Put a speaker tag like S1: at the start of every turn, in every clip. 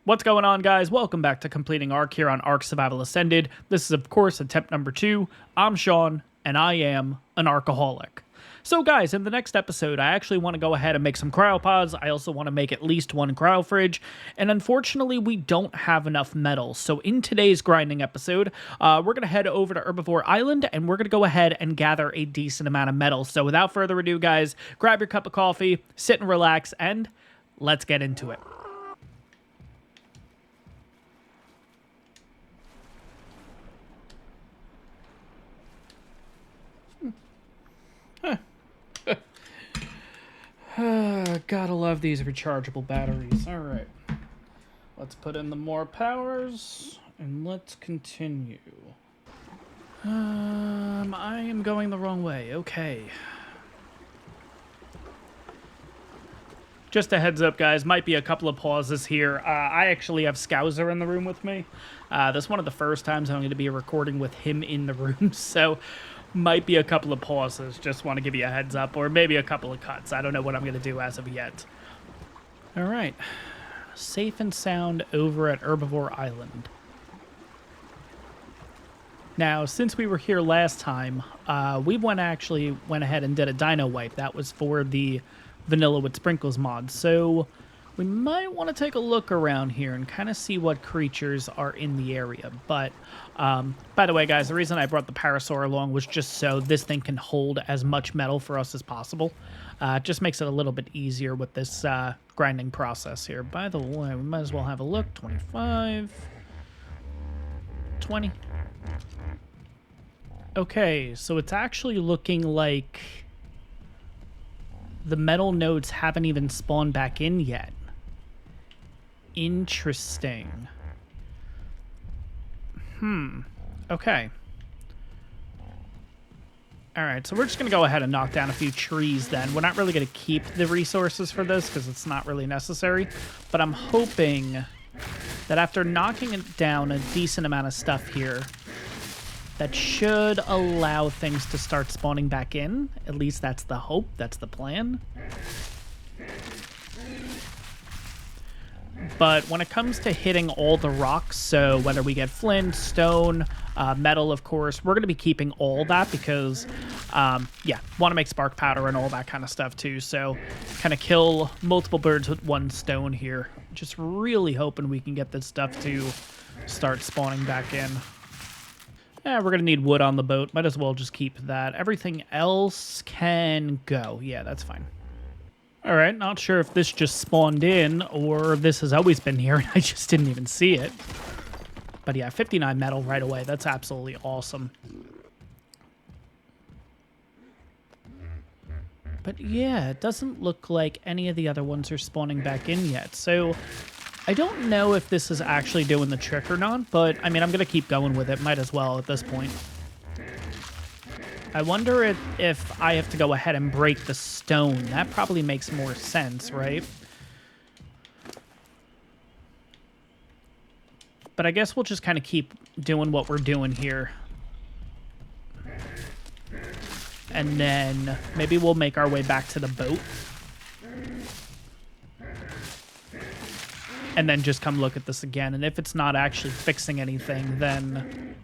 S1: What's going on, guys? Welcome back to Completing ARK here on ARK Survival Ascended. This is, of course, attempt number 2. I'm Sean, and I am an Arkaholic. So, guys, in the next episode, I actually want to go ahead and make some cryopods. I also want to make at least one cryo fridge, and unfortunately, we don't have enough metal. So, in today's grinding episode, we're going to head over to Herbivore Island, and we're going to go ahead and gather a decent amount of metal. So, without further ado, guys, grab your cup of coffee, sit and relax, and let's get into it. Gotta love these rechargeable batteries. All right. Let's put in the more powers, and let's continue. I am going the wrong way. Okay. Just a heads up, guys. Might be a couple of pauses here. I actually have Scouser in the room with me. This is one of the first times I'm going to be recording with him in the room, so might be a couple of pauses. Just want to give you a heads up, or maybe a couple of cuts. I don't know what I'm going to do as of yet. All right. Safe and sound over at Herbivore Island. Now, since we were here last time, we actually went ahead and did a dino wipe. That was for the Vanilla with Sprinkles mod. So we might want to take a look around here and kind of see what creatures are in the area. But, by the way, guys, the reason I brought the Parasaur along was just so this thing can hold as much metal for us as possible. It just makes it a little bit easier with this grinding process here. By the way, we might as well have a look. 25, 20. Okay, so it's actually looking like the metal nodes haven't even spawned back in yet. Interesting. Okay. Alright, so we're just going to go ahead and knock down a few trees then. We're not really going to keep the resources for this because it's not really necessary. But I'm hoping that after knocking down a decent amount of stuff here, that should allow things to start spawning back in. At least that's the hope. That's the plan. But when it comes to hitting all the rocks, so whether we get flint, stone, metal, of course, we're going to be keeping all that because, yeah, want to make spark powder and all that kind of stuff too. So kind of kill multiple birds with one stone here. Just really hoping we can get this stuff to start spawning back in. Yeah, we're going to need wood on the boat. Might as well just keep that. Everything else can go. Yeah, that's fine. All right, not sure if this just spawned in or this has always been here and I just didn't even see it. But yeah, 59 metal right away. That's absolutely awesome. But yeah, it doesn't look like any of the other ones are spawning back in yet. So I don't know if this is actually doing the trick or not, but I mean, I'm going to keep going with it. Might as well at this point. I wonder if I have to go ahead and break the stone. That probably makes more sense, right? But I guess we'll just kind of keep doing what we're doing here. And then maybe we'll make our way back to the boat. And then just come look at this again. And if it's not actually fixing anything, then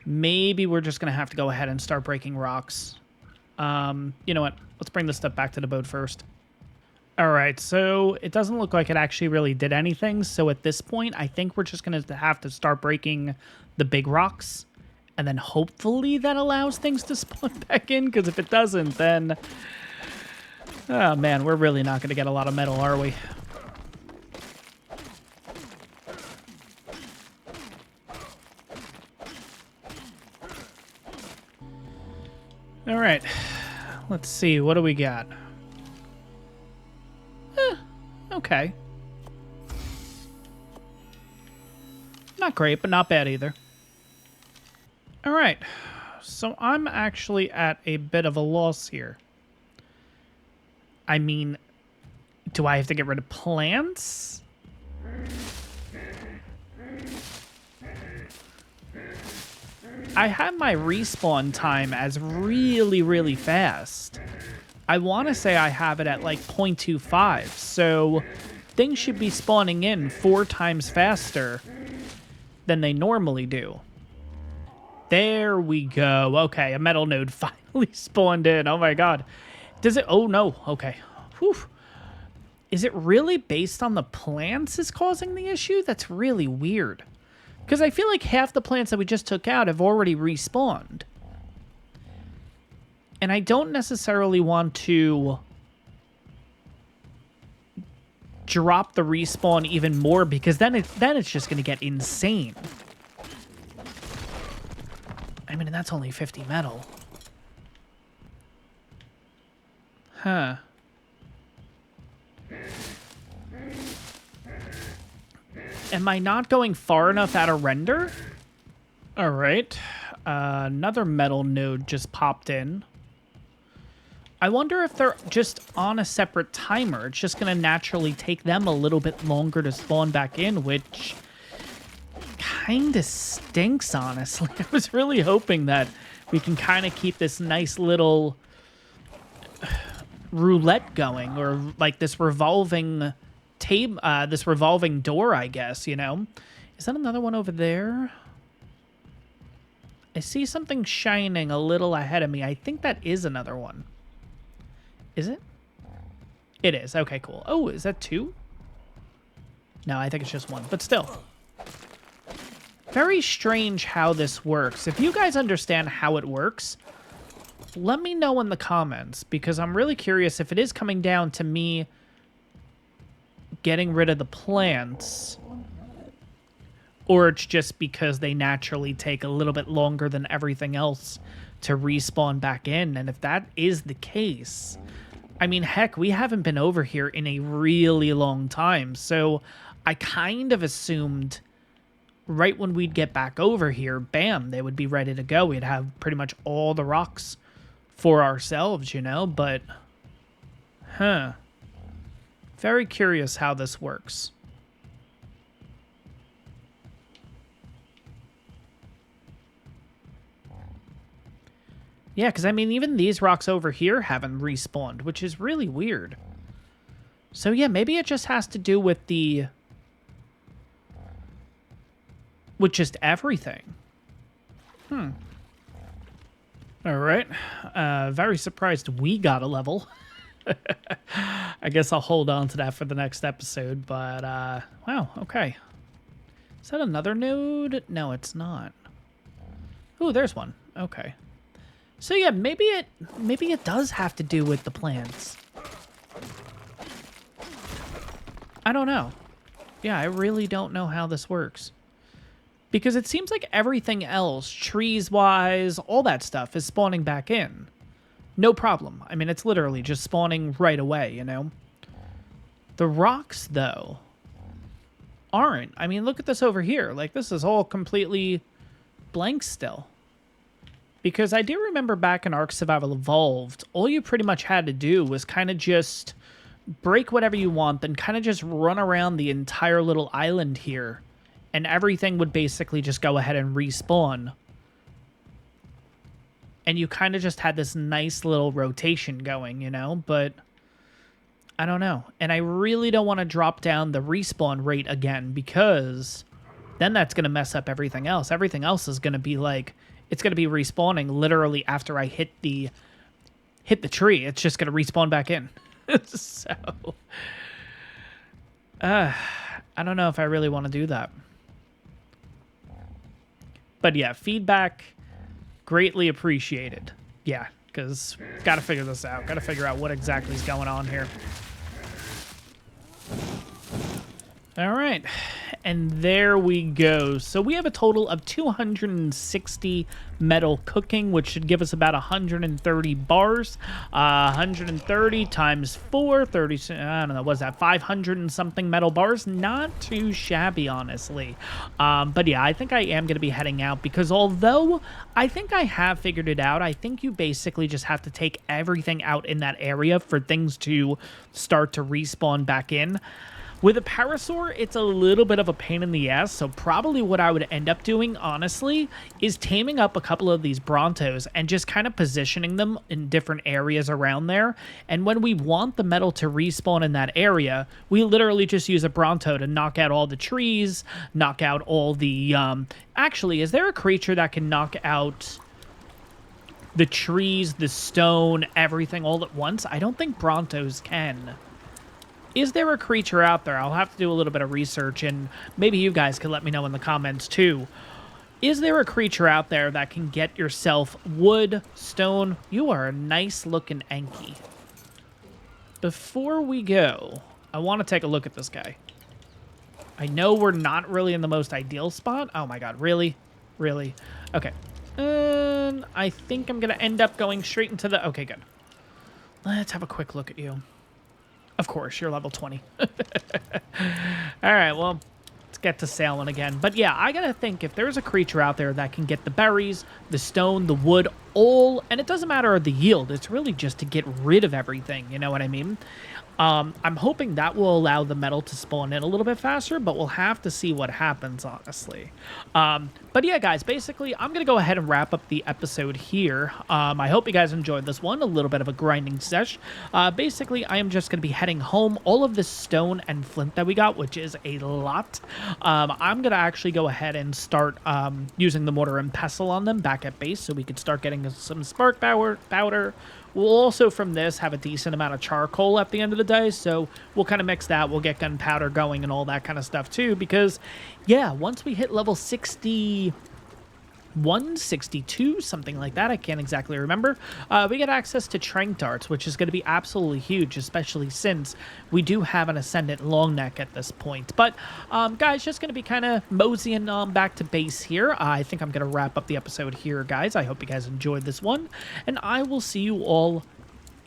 S1: maybe we're just going to have to go ahead and start breaking rocks. You know what? Let's bring this stuff back to the boat first. All right, so it doesn't look like it actually really did anything. So at this point, I think we're just going to have to start breaking the big rocks. And then hopefully that allows things to spawn back in. Because if it doesn't, then oh man, we're really not going to get a lot of metal, are we? All right, let's see. What do we got? Okay. Not great, but not bad either. All right, so I'm actually at a bit of a loss here. I mean, do I have to get rid of plants? I have my respawn time as really, really fast. I want to say I have it at like 0.25, so things should be spawning in 4 times faster than they normally do. There we go. Okay, a metal node finally spawned in. Oh my god. Does it? Oh no. Okay. Whew. Is it really based on the plants is causing the issue? That's really weird. Because I feel like half the plants that we just took out have already respawned. And I don't necessarily want to drop the respawn even more, because then it's just going to get insane. I mean, and that's only 50 metal. Huh. Am I not going far enough out of render? All right. Another metal node just popped in. I wonder if they're just on a separate timer. It's just going to naturally take them a little bit longer to spawn back in, which kind of stinks, honestly. I was really hoping that we can kind of keep this nice little roulette going, or like this revolving this revolving door, I guess, you know? Is that another one over there? I see something shining a little ahead of me. I think that is another one. Is it? It is. Okay, cool. Oh, is that 2? No, I think it's just 1, but still. Very strange how this works. If you guys understand how it works, let me know in the comments, because I'm really curious if it is coming down to me getting rid of the plants, or it's just because they naturally take a little bit longer than everything else to respawn back in. And if that is the case, I mean, heck, we haven't been over here in a really long time, so I kind of assumed right when we'd get back over here, bam, they would be ready to go. We'd have pretty much all the rocks for ourselves, you know, but, huh. Very curious how this works. Yeah, because, I mean, even these rocks over here haven't respawned, which is really weird. So, yeah, maybe it just has to do with the... with just everything. All right. Very surprised we got a level. I guess I'll hold on to that for the next episode, but, wow, okay. Is that another node? No, it's not. Ooh, there's one. Okay. So yeah, maybe it does have to do with the plants. I don't know. Yeah, I really don't know how this works. Because it seems like everything else, trees-wise, all that stuff, is spawning back in. No problem. I mean, it's literally just spawning right away, you know? The rocks, though, aren't. I mean, look at this over here. Like, this is all completely blank still. Because I do remember back in Ark Survival Evolved, all you pretty much had to do was kind of just break whatever you want, then kind of just run around the entire little island here, and everything would basically just go ahead and respawn. And you kind of just had this nice little rotation going, you know? But I don't know. And I really don't want to drop down the respawn rate again, because then that's going to mess up everything else. Everything else is going to be like, it's going to be respawning literally after I hit the tree. It's just going to respawn back in. So, I don't know if I really want to do that. But yeah, feedback, greatly appreciated. Yeah, because got to figure this out. Got to figure out what exactly is going on here. All right, and there we go. So we have a total of 260 metal cooking, which should give us about 130 bars. 130 times 4, 30, I don't know, what's that, 500 and something metal bars? Not too shabby, honestly. But yeah, I think I am going to be heading out, because although I think I have figured it out, I think you basically just have to take everything out in that area for things to start to respawn back in. With a parasaur, it's a little bit of a pain in the ass, so probably what I would end up doing, honestly, is taming up a couple of these Brontos and just kind of positioning them in different areas around there. And when we want the metal to respawn in that area, we literally just use a Bronto to knock out all the trees, knock out all the... Actually, is there a creature that can knock out the trees, the stone, everything all at once? I don't think Brontos can. Is there a creature out there? I'll have to do a little bit of research, and maybe you guys can let me know in the comments too. Is there a creature out there that can get yourself wood, stone? You are a nice-looking Anki. Before we go, I want to take a look at this guy. I know we're not really in the most ideal spot. Oh my god, really? Really? Okay. I think I'm going to end up going straight into the... Okay, good. Let's have a quick look at you. Of course, you're level 20. All right, well, let's get to sailing again. But yeah, I gotta think if there's a creature out there that can get the berries, the stone, the wood, all, and it doesn't matter the yield. It's really just to get rid of everything. You know what I mean? I'm hoping that will allow the metal to spawn in a little bit faster, but we'll have to see what happens, honestly. But yeah, guys, basically, I'm going to go ahead and wrap up the episode here. I hope you guys enjoyed this one, a little bit of a grinding sesh. Basically, I am just going to be heading home. All of this stone and flint that we got, which is a lot, I'm going to actually go ahead and start using the mortar and pestle on them back at base so we could start getting some spark powder. We'll also, from this, have a decent amount of charcoal at the end of the day, so we'll kind of mix that. We'll get gunpowder going and all that kind of stuff, too, because, yeah, once we hit level 61, 62, something like that, I can't exactly remember, we get access to trank darts, which is going to be absolutely huge, especially since we do have an Ascendant long neck at this point. But, guys, just going to be kind of moseying on back to base here. I think I'm going to wrap up the episode here, guys. I hope you guys enjoyed this one, and I will see you all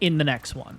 S1: in the next one.